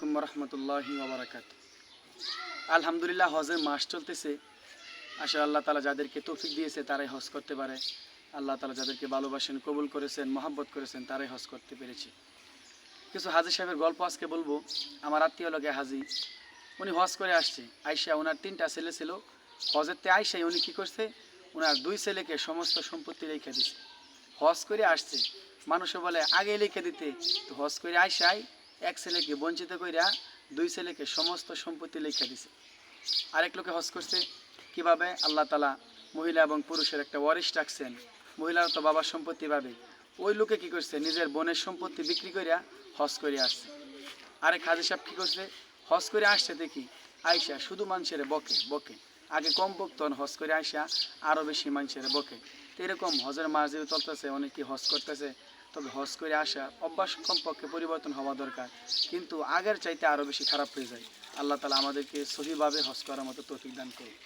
রহমতুল্লাহি ওয়াবারাকাত। আলহামদুলিল্লাহ, হজের মাস চলতেছে। আসলে আল্লাহ তালা যাদেরকে তৌফিক দিয়েছে তারাই হজ করতে পারে। আল্লাহ তালা যাদেরকে ভালোবাসেন, কবুল করেছেন, মহাব্বত করেছেন তারাই হজ করতে পেরেছে। কিছু হাজি সাহেবের গল্প আজকে বলবো। আমার আত্মীয় লোকে হাজি, উনি হজ করে আসছে। আয়সা ওনার 3টা ছেলে ছিল। হজেরতে আয়সায় উনি কী করছে, ওনার 2 ছেলেকে সমস্ত সম্পত্তি রেখে দিছে। হজ করে আসছে, মানুষও বলে আগে লিখে দিতে, তো হজ করে আয়সায় এক ছেলেকে বঞ্চিত কইরা 2 ছেলেকে সমস্ত সম্পত্তি লিখে দিছে। আরেক লোকে হজ করছে কিভাবে, আল্লাহ তালা মহিলা এবং পুরুষের একটা ওয়ারিশ রাখছেন, মহিলার তো বাবার সম্পত্তি পাবে। ওই লোকে কী করছে, নিজের বোনের সম্পত্তি বিক্রি করিয়া হজ করে আসছে। আরেক হাজি সাহেব কী করছে, হজ করে আসছে দেখি আয়সা শুধু মানুষের বকে বকে, আগে কম বকতন, হজ করে আয়সা আরও বেশি মানুষের বকে। তো এরকম হজের মাস যেহেতু চলতেছে, অনেকেই হজ করতেছে, তবে হজ করে আসা অভ্যাস কমপক্ষে পরিবর্তন হওয়া দরকার, কিন্তু আগের চাইতে আরও বেশি খারাপ হয়ে যায়। আল্লাহ তালা আমাদেরকে সহিভাবে হজ করার মতো তৌফিক দান করুন।